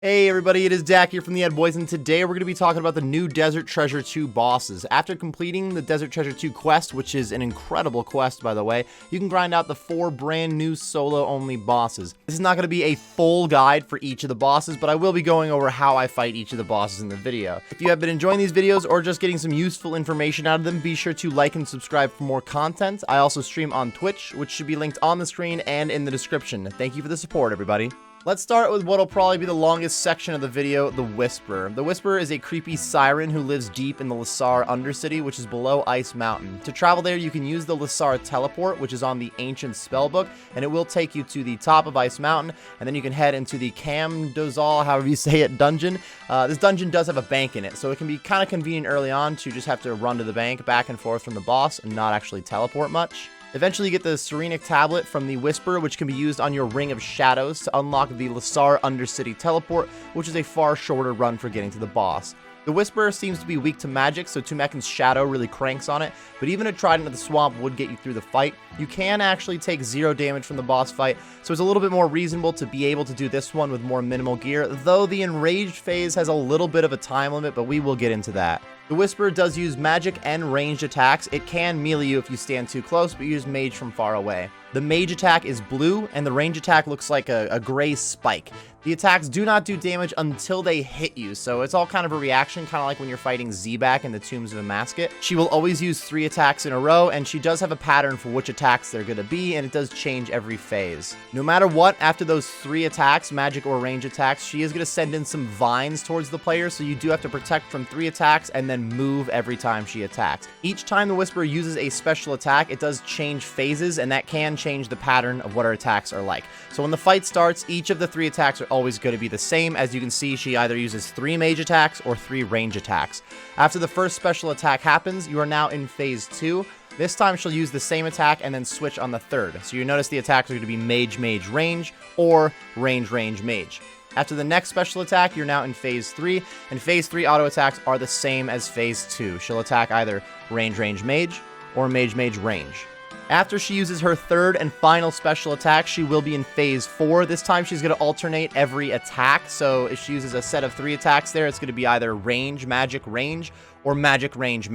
Hey everybody, it is Dak here from the Ed Boys, and today we're going to be talking about the new Desert Treasure 2 bosses. After completing the Desert Treasure 2 quest, which is an incredible quest by the way, you can grind out the 4 brand new solo-only bosses. This is not going to be a full guide for each of the bosses, but I will be going over how I fight each of the bosses in the video. If you have been enjoying these videos or just getting some useful information out of them, be sure to like and subscribe for more content. I also stream on Twitch, which should be linked on the screen and in the description. Thank you for the support, everybody. Let's start with what will probably be the longest section of the video, the Whisperer. The Whisperer is a creepy siren who lives deep in the Lasar Undercity, which is below Ice Mountain. To travel there, you can use the Lasar Teleport, which is on the Ancient Spellbook, and it will take you to the top of Ice Mountain, and then you can head into the Camdozal, however you say it, dungeon. This dungeon does have a bank in it, so it can be kind of convenient early on to just have to run to the bank back and forth from the boss and not actually teleport much. Eventually, you get the Serenic Tablet from the Whisperer, which can be used on your Ring of Shadows to unlock the Lasar Undercity Teleport, which is a far shorter run for getting to the boss. The Whisperer seems to be weak to magic, so Tumekin's Shadow really cranks on it, but even a Trident of the Swamp would get you through the fight. You can actually take 0 damage from the boss fight, so it's a little bit more reasonable to be able to do this one with more minimal gear, though the Enraged phase has a little bit of a time limit, but we will get into that. The Whisperer does use magic and ranged attacks. It can melee you if you stand too close, but use mage from far away. The mage attack is blue, and the range attack looks like a gray spike. The attacks do not do damage until they hit you, so it's all kind of a reaction, kind of like when you're fighting Zebak in the Tombs of Amasket. She will always use 3 attacks in a row, and she does have a pattern for which attacks they're going to be, and it does change every phase. No matter what, after those 3 attacks, magic or range attacks, she is going to send in some vines towards the player, so you do have to protect from 3 attacks and then move every time she attacks. Each time the Whisperer uses a special attack, it does change phases, and that can change the pattern of what her attacks are like. So when the fight starts, each of the 3 attacks are always going to be the same. As you can see, she either uses 3 mage attacks or 3 range attacks. After the first special attack happens, you are now in phase 2. This time she'll use the same attack and then switch on the third. So you notice the attacks are going to be mage range or range mage. After the next special attack, you're now in phase 3, and phase 3 auto attacks are the same as phase 2. She'll attack either range mage or mage range. After she uses her third and final special attack, she will be in phase 4. This time she's going to alternate every attack, so if she uses a set of 3 attacks there, it's going to be either range or magic range.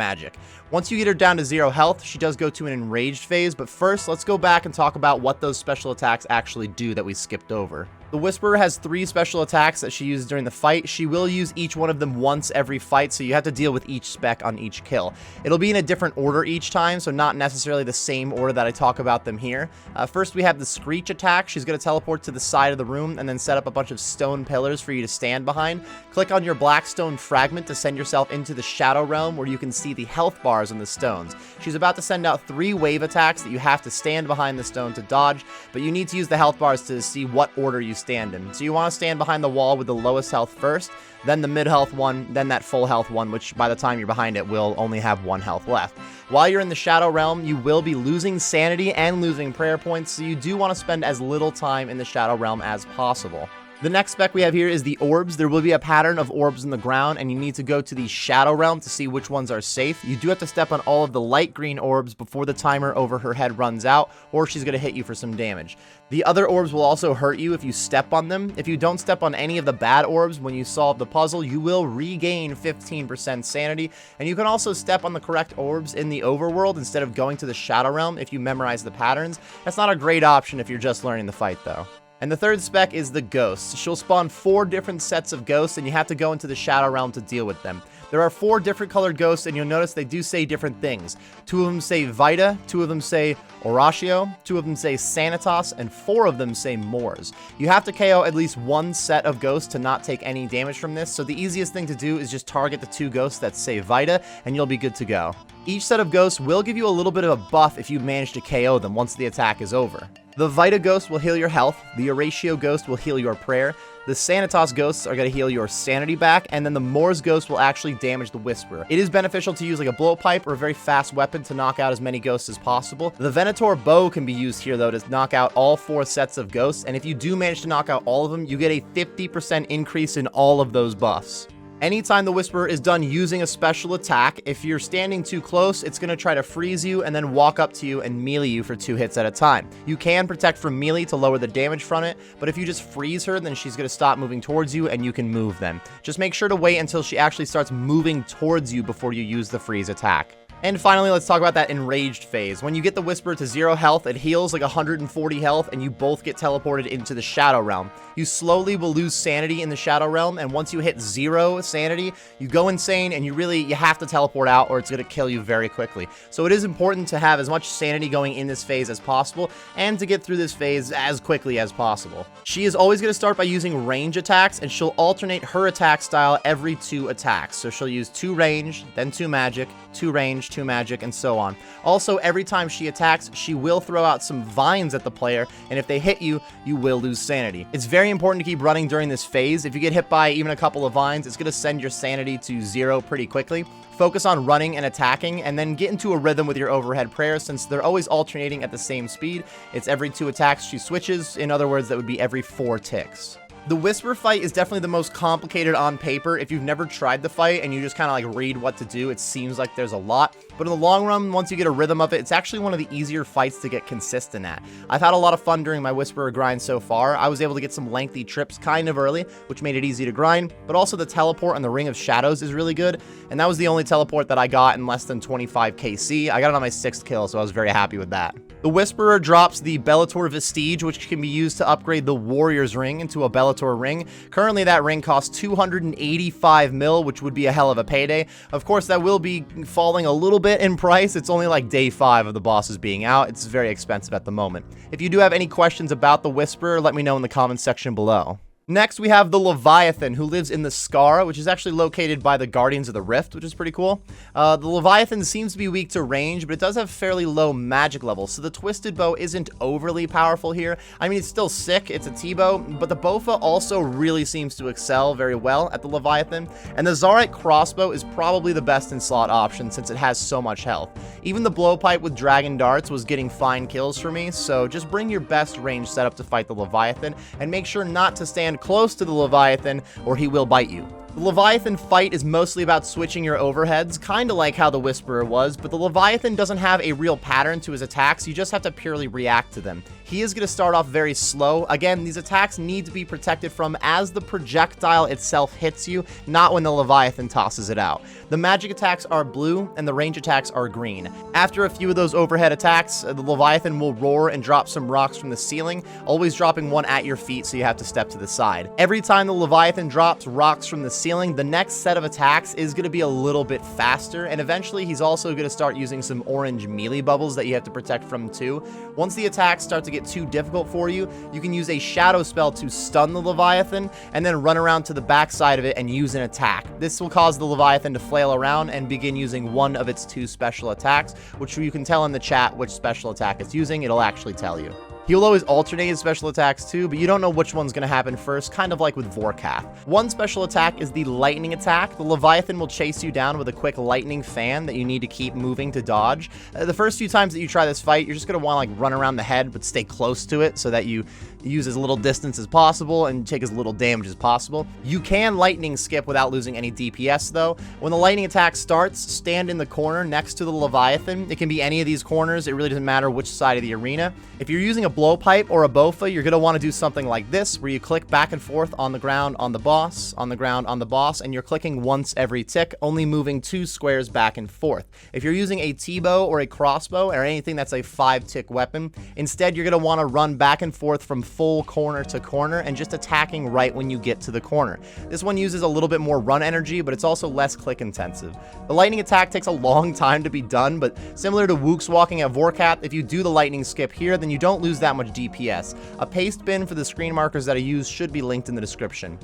Once you get her down to 0 health, she does go to an enraged phase, but first let's go back and talk about what those special attacks actually do that we skipped over. The Whisperer has 3 special attacks that she uses during the fight. She will use each one of them once every fight, so you have to deal with each spec on each kill. It'll be in a different order each time, so not necessarily the same order that I talk about them here. First, we have the Screech attack. She's going to teleport to the side of the room and then set up a bunch of stone pillars for you to stand behind. Click on your black stone fragment to send yourself into the Shadow Realm, where you can see the health bars on the stones. She's about to send out 3 wave attacks that you have to stand behind the stone to dodge, but you need to use the health bars to see what order you stand in. So you want to stand behind the wall with the lowest health first, then the mid health one, then that full health one, which by the time you're behind it will only have 1 health left. While you're in the Shadow Realm, you will be losing sanity and losing prayer points, so you do want to spend as little time in the Shadow Realm as possible. The next spec we have here is the orbs. There will be a pattern of orbs in the ground, and you need to go to the Shadow Realm to see which ones are safe. You do have to step on all of the light green orbs before the timer over her head runs out, or she's going to hit you for some damage. The other orbs will also hurt you if you step on them. If you don't step on any of the bad orbs when you solve the puzzle, you will regain 15% sanity, and you can also step on the correct orbs in the overworld instead of going to the Shadow Realm if you memorize the patterns. That's not a great option if you're just learning the fight, though. And the third spec is the Ghosts. She'll spawn 4 different sets of ghosts, and you have to go into the Shadow Realm to deal with them. There are 4 different colored ghosts, and you'll notice they do say different things. 2 of them say Vita, 2 of them say Horatio, 2 of them say Sanitas, and 4 of them say Moors. You have to KO at least 1 set of ghosts to not take any damage from this, so the easiest thing to do is just target the 2 ghosts that say Vita, and you'll be good to go. Each set of ghosts will give you a little bit of a buff if you manage to KO them once the attack is over. The Vita Ghost will heal your health, the Horatio Ghost will heal your prayer, the Sanitas Ghosts are going to heal your sanity back, and then the Moors Ghost will actually damage the Whisperer. It is beneficial to use like a blowpipe or a very fast weapon to knock out as many ghosts as possible. The Venator Bow can be used here though to knock out all 4 sets of ghosts, and if you do manage to knock out all of them, you get a 50% increase in all of those buffs. Anytime the Whisperer is done using a special attack, if you're standing too close, it's going to try to freeze you and then walk up to you and melee you for 2 hits at a time. You can protect from melee to lower the damage from it, but if you just freeze her, then she's going to stop moving towards you and you can move then. Just make sure to wait until she actually starts moving towards you before you use the freeze attack. And finally, let's talk about that enraged phase. When you get the Whisperer to 0 health, it heals like 140 health, and you both get teleported into the Shadow Realm. You slowly will lose sanity in the Shadow Realm, and once you hit 0 sanity, you go insane, and you have to teleport out, or it's going to kill you very quickly. So it is important to have as much sanity going in this phase as possible, and to get through this phase as quickly as possible. She is always going to start by using range attacks, and she'll alternate her attack style every 2 attacks. So she'll use 2 range, then 2 magic, 2 range, 2 magic, and so on. Also, every time she attacks, she will throw out some vines at the player, and if they hit you, you will lose sanity. It's very important to keep running during this phase. If you get hit by even a couple of vines, it's going to send your sanity to 0 pretty quickly. Focus on running and attacking, and then get into a rhythm with your overhead prayers since they're always alternating at the same speed. It's every 2 attacks she switches. In other words, that would be every 4 ticks. The Whisper fight is definitely the most complicated on paper. If you've never tried the fight and you just kind of like read what to do, it seems like there's a lot. But in the long run, once you get a rhythm of it, it's actually one of the easier fights to get consistent at. I've had a lot of fun during my Whisperer grind so far. I was able to get some lengthy trips kind of early, which made it easy to grind, but also the teleport on the Ring of Shadows is really good, and that was the only teleport that I got in less than 25 KC. I got it on my 6th kill, so I was very happy with that. The Whisperer drops the Bellator Vestige, which can be used to upgrade the Warrior's Ring into a Bellator ring. Currently, that ring costs 285 mil, which would be a hell of a payday. Of course, that will be falling a little bit in price. It's only like day 5 of the bosses being out. It's very expensive at the moment. If you do have any questions about the Whisperer, let me know in the comments section below. Next, we have the Leviathan, who lives in the Scar, which is actually located by the Guardians of the Rift, which is pretty cool. The Leviathan seems to be weak to range, but it does have fairly low magic levels, so the Twisted Bow isn't overly powerful here. I mean, it's still sick, it's a T-Bow, but the Bofa also really seems to excel very well at the Leviathan, and the Zarite Crossbow is probably the best in slot option since it has so much health. Even the Blowpipe with Dragon Darts was getting fine kills for me, so just bring your best range setup to fight the Leviathan, and make sure not to stand close to the Leviathan or he will bite you. The Leviathan fight is mostly about switching your overheads, kind of like how the Whisperer was, but the Leviathan doesn't have a real pattern to his attacks, you just have to purely react to them. He is going to start off very slow. Again, these attacks need to be protected from as the projectile itself hits you, not when the Leviathan tosses it out. The magic attacks are blue, and the range attacks are green. After a few of those overhead attacks, the Leviathan will roar and drop some rocks from the ceiling, always dropping one at your feet, so you have to step to the side. Every time the Leviathan drops rocks from the ceiling, the next set of attacks is going to be a little bit faster, and eventually he's also going to start using some orange melee bubbles that you have to protect from too. Once the attacks start to get too difficult for you, you can use a shadow spell to stun the Leviathan, and then run around to the back side of it and use an attack. This will cause the Leviathan to flail around and begin using one of its 2 special attacks, which you can tell in the chat which special attack it's using. It'll actually tell you. He'll always alternate his special attacks too, but you don't know which one's going to happen first, kind of like with Vorkath. One special attack is the lightning attack. The Leviathan will chase you down with a quick lightning fan that you need to keep moving to dodge. The first few times that you try this fight, you're just going to want to like run around the head, but stay close to it so that you use as little distance as possible and take as little damage as possible. You can lightning skip without losing any DPS though. When the lightning attack starts, stand in the corner next to the Leviathan. It can be any of these corners. It really doesn't matter which side of the arena. If you're using a blowpipe or a Bofa, you're going to want to do something like this, where you click back and forth on the ground on the boss, on the ground on the boss, and you're clicking once every tick, only moving 2 squares back and forth. If you're using a T-bow or a crossbow or anything that's a 5-tick weapon, instead you're going to want to run back and forth from full corner to corner and just attacking right when you get to the corner. This one uses a little bit more run energy, but it's also less click intensive. The lightning attack takes a long time to be done, but similar to Wook's walking at Vorkath, if you do the lightning skip here, then you don't lose that much DPS. A paste bin for the screen markers that I use should be linked in the description.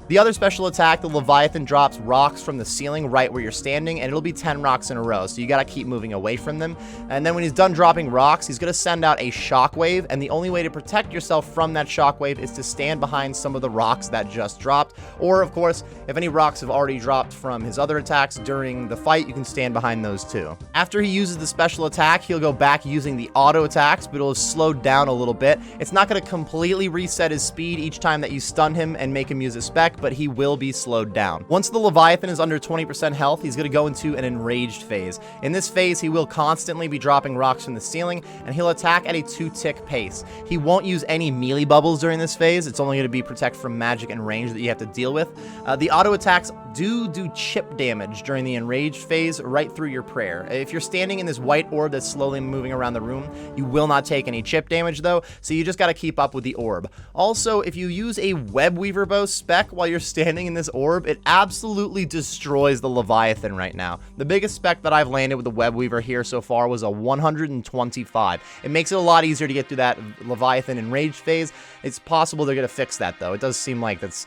The other special attack, the Leviathan drops rocks from the ceiling right where you're standing, and it'll be 10 rocks in a row, so you gotta keep moving away from them. And then when he's done dropping rocks, he's gonna send out a shockwave, and the only way to protect yourself from from that shockwave is to stand behind some of the rocks that just dropped, or of course, if any rocks have already dropped from his other attacks during the fight, you can stand behind those too. After he uses the special attack, he'll go back using the auto attacks, but it'll have slowed down a little bit. It's not going to completely reset his speed each time that you stun him and make him use a spec, but he will be slowed down. Once the Leviathan is under 20% health, he's going to go into an enraged phase. In this phase, he will constantly be dropping rocks from the ceiling, and he'll attack at a 2-tick pace. He won't use any melee bubbles during this phase. It's only going to be protect from magic and range that you have to deal with. The auto attacks do chip damage during the enraged phase right through your prayer. If you're standing in this white orb that's slowly moving around the room, you will not take any chip damage though, so you just got to keep up with the orb. Also, if you use a web weaver bow spec while you're standing in this orb, it absolutely destroys the Leviathan right now. The biggest spec that I've landed with the web weaver here so far was a 125. It makes it a lot easier to get through that Leviathan enraged phase. It's possible they're going to fix that though. It does seem like that's,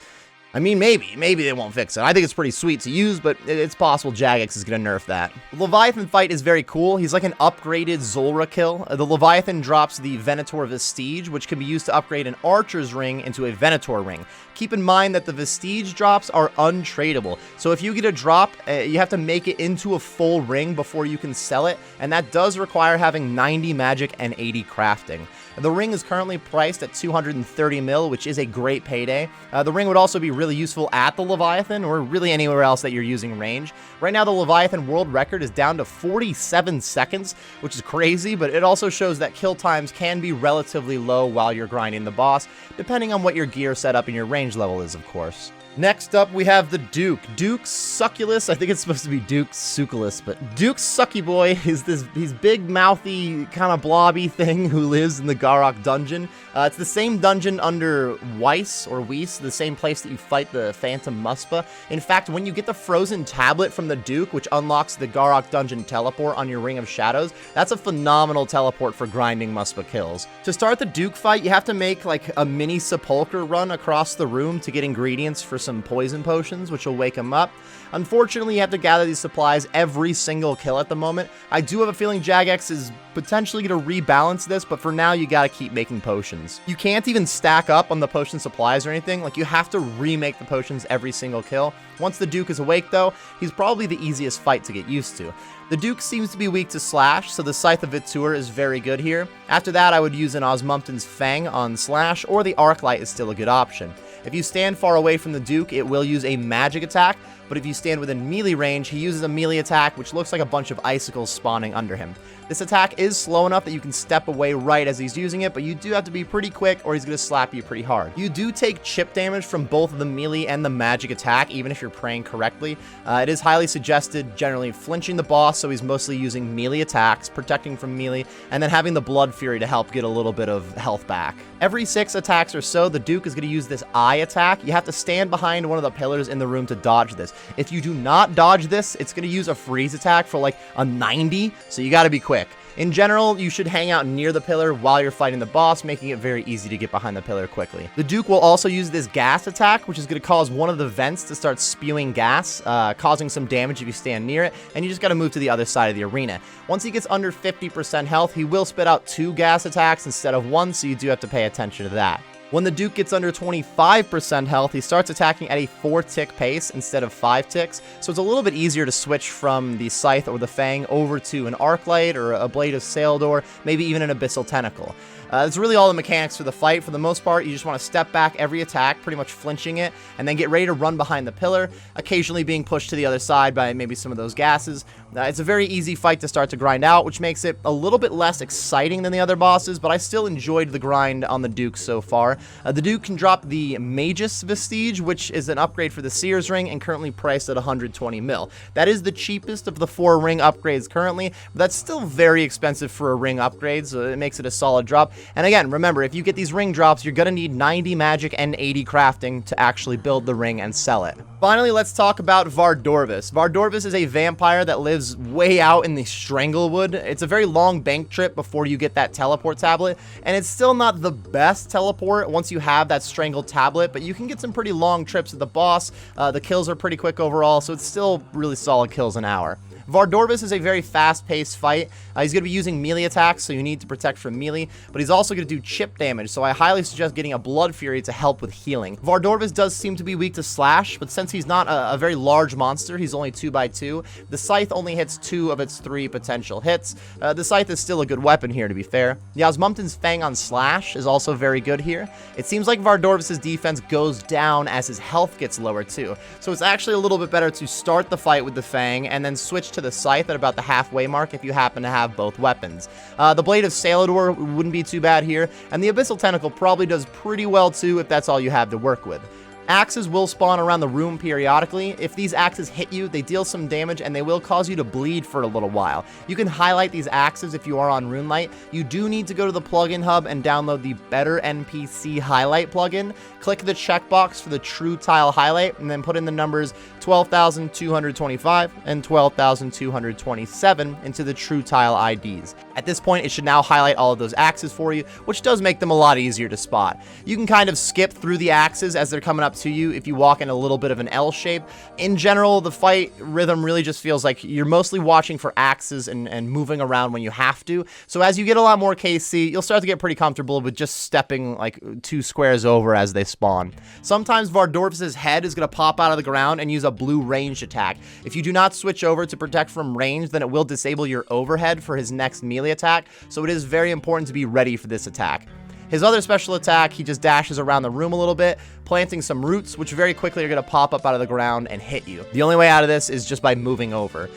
I mean, maybe they won't fix it. I think it's pretty sweet to use, but it's possible Jagex is going to nerf that. The Leviathan fight is very cool. He's like an upgraded Zulrah kill. The Leviathan drops the Venator Vestige, which can be used to upgrade an Archer's Ring into a Venator Ring. Keep in mind that the Vestige drops are untradeable, so if you get a drop, you have to make it into a full ring before you can sell it, and that does require having 90 magic and 80 crafting. The ring is currently priced at 230 mil, which is a great payday. The ring would also be really useful at the Leviathan, or really anywhere else that you're using range. Right now, the Leviathan world record is down to 47 seconds, which is crazy, but it also shows that kill times can be relatively low while you're grinding the boss, depending on what your gear setup and your range level is, of course. Next up, we have the Duke. Duke Sucellus. I think it's supposed to be Duke Sucellus, but Duke Sucky Boy is he's big, mouthy, kind of blobby thing who lives in the Garrock dungeon. It's the same dungeon under Weiss, the same place that you fight the Phantom Muspa. In fact, when you get the frozen tablet from the Duke, which unlocks the Garrock dungeon teleport on your Ring of Shadows, that's a phenomenal teleport for grinding Muspa kills. To start the Duke fight, you have to make like a mini sepulcher run across the room to get ingredients for some poison potions, which will wake him up. Unfortunately, you have to gather these supplies every single kill at the moment. I do have a feeling Jagex is potentially going to rebalance this, but for now, you got to keep making potions. You can't even stack up on the potion supplies or anything. Like, you have to remake the potions every single kill. Once the Duke is awake, though, he's probably the easiest fight to get used to. The Duke seems to be weak to Slash, so the Scythe of Vitur is very good here. After that, I would use an Osmumpton's Fang on Slash, or the Arclight is still a good option. If you stand far away from the Duke, it will use a magic attack, but if you stand within melee range, he uses a melee attack, which looks like a bunch of icicles spawning under him. This attack is slow enough that you can step away right as he's using it, but you do have to be pretty quick or he's going to slap you pretty hard. You do take chip damage from both the melee and the magic attack, even if you're praying correctly. It is highly suggested generally flinching the boss, so he's mostly using melee attacks, protecting from melee, and then having the Blood Fury to help get a little bit of health back. Every 6 attacks or so, the Duke is going to use this eye attack. You have to stand behind one of the pillars in the room to dodge this. If you do not dodge this, it's going to use a freeze attack for like a 90, so you got to be quick. In general, you should hang out near the pillar while you're fighting the boss, making it very easy to get behind the pillar quickly. The Duke will also use this gas attack, which is going to cause one of the vents to start spewing gas, causing some damage if you stand near it, and you just got to move to the other side of the arena. Once he gets under 50% health, he will spit out 2 gas attacks instead of 1, so you do have to pay attention to that. When the Duke gets under 25% health, he starts attacking at a 4-tick pace instead of 5 ticks, so it's a little bit easier to switch from the Scythe or the Fang over to an Arclight or a Blade of Saildor, maybe even an Abyssal Tentacle. That's really all the mechanics for the fight. For the most part, you just want to step back every attack, pretty much flinching it, and then get ready to run behind the pillar, occasionally being pushed to the other side by maybe some of those gases. It's a very easy fight to start to grind out, which makes it a little bit less exciting than the other bosses, but I still enjoyed the grind on the Duke so far. The Duke can drop the Magus Vestige, which is an upgrade for the Seer's Ring and currently priced at 120 mil. That is the cheapest of the 4 ring upgrades currently, but that's still very expensive for a ring upgrade, so it makes it a solid drop. And again, remember, if you get these ring drops, you're going to need 90 magic and 80 crafting to actually build the ring and sell it. Finally, let's talk about Vardorvis. Vardorvis is a vampire that lives way out in the Stranglewood. It's a very long bank trip before you get that teleport tablet, and it's still not the best teleport once you have that strangled tablet, but you can get some pretty long trips with the boss. The kills are pretty quick overall, so it's still really solid kills an hour. Vardorvis is a very fast-paced fight. He's going to be using melee attacks, so you need to protect from melee, but he's also going to do chip damage, so I highly suggest getting a Blood Fury to help with healing. Vardorvis does seem to be weak to slash, but since he's not a very large monster, he's only 2x2, the Scythe only hits 2 of its 3 potential hits. The Scythe is still a good weapon here, to be fair. The Osmumten's Fang on slash is also very good here. It seems like Vardorvis' defense goes down as his health gets lower too, so it's actually a little bit better to start the fight with the Fang and then switch to the Scythe at about the halfway mark if you happen to have both weapons. The Blade of Salador wouldn't be too bad here, and the Abyssal Tentacle probably does pretty well too if that's all you have to work with. Axes will spawn around the room periodically. If these axes hit you, they deal some damage and they will cause you to bleed for a little while. You can highlight these axes if you are on RuneLite. You do need to go to the plugin hub and download the Better NPC Highlight plugin. Click the checkbox for the True Tile Highlight and then put in the numbers 12,225 and 12,227 into the True Tile IDs. At this point, it should now highlight all of those axes for you, which does make them a lot easier to spot. You can kind of skip through the axes as they're coming up to you if you walk in a little bit of an L shape. In general, the fight rhythm really just feels like you're mostly watching for axes and moving around when you have to. So as you get a lot more KC, you'll start to get pretty comfortable with just stepping like 2 squares over as they spawn. Sometimes Vardorvis' head is going to pop out of the ground and use a blue ranged attack. If you do not switch over to protect from range, then it will disable your overhead for his next melee attack, so it is very important to be ready for this attack. His other special attack, he just dashes around the room a little bit, planting some roots, which very quickly are going to pop up out of the ground and hit you. The only way out of this is just by moving over.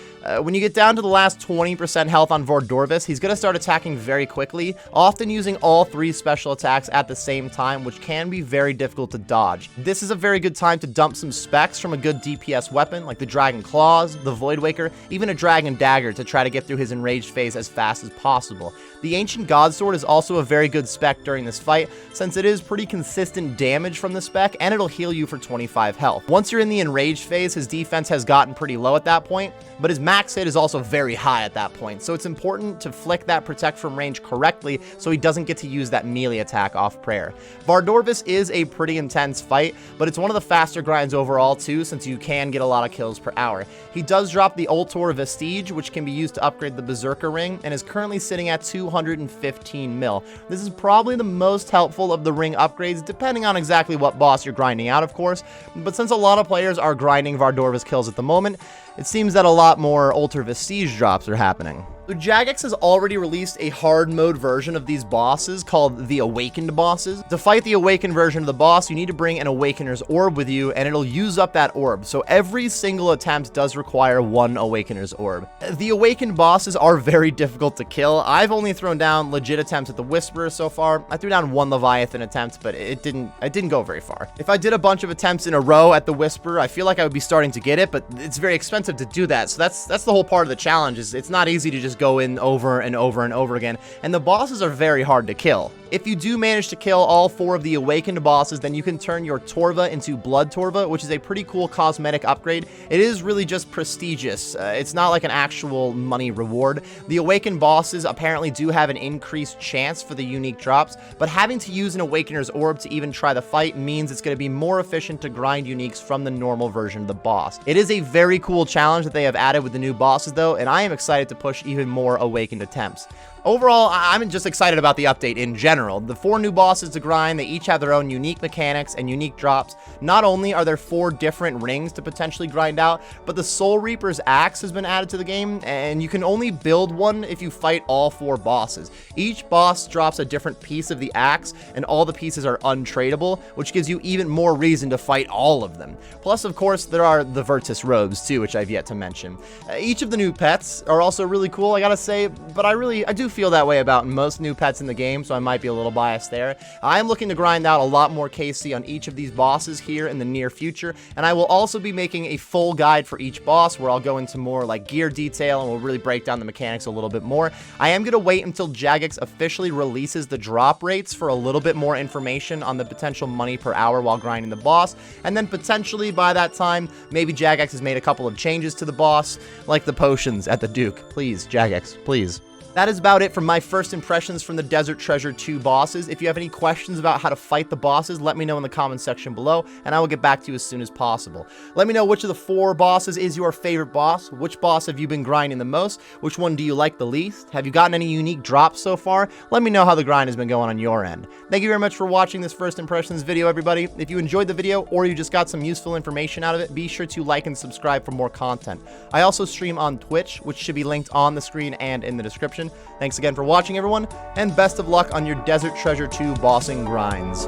When you get down to the last 20% health on Vardorvis, he's going to start attacking very quickly, often using all 3 special attacks at the same time, which can be very difficult to dodge. This is a very good time to dump some specs from a good DPS weapon, like the Dragon Claws, the Void Waker, even a Dragon Dagger to try to get through his enraged phase as fast as possible. The Ancient God Sword is also a very good spec during this fight, since it is pretty consistent damage from the spec, and it'll heal you for 25 health. Once you're in the enraged phase, his defense has gotten pretty low at that point, but his max hit is also very high at that point, so it's important to flick that protect from range correctly so he doesn't get to use that melee attack off prayer. Vardorvis is a pretty intense fight, but it's one of the faster grinds overall too, since you can get a lot of kills per hour. He does drop the Ultor Vestige, which can be used to upgrade the Berserker Ring, and is currently sitting at 215 mil. This is probably the most helpful of the ring upgrades, depending on exactly what boss you're grinding out, of course, but since a lot of players are grinding Vardorvis kills at the moment, it seems that a lot more Ultor Vestige drops are happening. So Jagex has already released a hard mode version of these bosses called the Awakened bosses. To fight the Awakened version of the boss, you need to bring an Awakener's Orb with you, and it'll use up that orb. So every single attempt does require 1 Awakener's Orb. The Awakened bosses are very difficult to kill. I've only thrown down legit attempts at the Whisperer so far. I threw down 1 Leviathan attempt, but it didn't go very far. If I did a bunch of attempts in a row at the Whisperer, I feel like I would be starting to get it, but it's very expensive to do that. So that's the whole part of the challenge. Is it's not easy to just go in over and over and over again, and the bosses are very hard to kill. If you do manage to kill all 4 of the Awakened bosses, then you can turn your Torva into Blood Torva, which is a pretty cool cosmetic upgrade. It is really just prestigious. It's not like an actual money reward. The Awakened bosses apparently do have an increased chance for the unique drops, but having to use an Awakener's Orb to even try the fight means it's going to be more efficient to grind uniques from the normal version of the boss. It is a very cool challenge that they have added with the new bosses though, and I am excited to push even more Awakened attempts. Overall, I'm just excited about the update in general. The 4 new bosses to grind, they each have their own unique mechanics and unique drops. Not only are there 4 different rings to potentially grind out, but the Soul Reaper's Axe has been added to the game, and you can only build one if you fight all 4 bosses. Each boss drops a different piece of the axe, and all the pieces are untradeable, which gives you even more reason to fight all of them. Plus, of course, there are the Virtus Robes too, which I've yet to mention. Each of the new pets are also really cool, I gotta say, but I do feel that way about most new pets in the game, so I might be a little biased there. I'm looking to grind out a lot more KC on each of these bosses here in the near future, and I will also be making a full guide for each boss where I'll go into more like gear detail and we'll really break down the mechanics a little bit more. I am going to wait until Jagex officially releases the drop rates for a little bit more information on the potential money per hour while grinding the boss, and then potentially by that time, maybe Jagex has made a couple of changes to the boss, like the potions at the Duke. Please, Jagex, please. That is about it for my first impressions from the Desert Treasure 2 bosses. If you have any questions about how to fight the bosses, let me know in the comment section below, and I will get back to you as soon as possible. Let me know which of the 4 bosses is your favorite boss, which boss have you been grinding the most, which one do you like the least, have you gotten any unique drops so far? Let me know how the grind has been going on your end. Thank you very much for watching this first impressions video, everybody. If you enjoyed the video or you just got some useful information out of it, be sure to like and subscribe for more content. I also stream on Twitch, which should be linked on the screen and in the description. Thanks again for watching, everyone, and best of luck on your Desert Treasure 2 bossing grinds.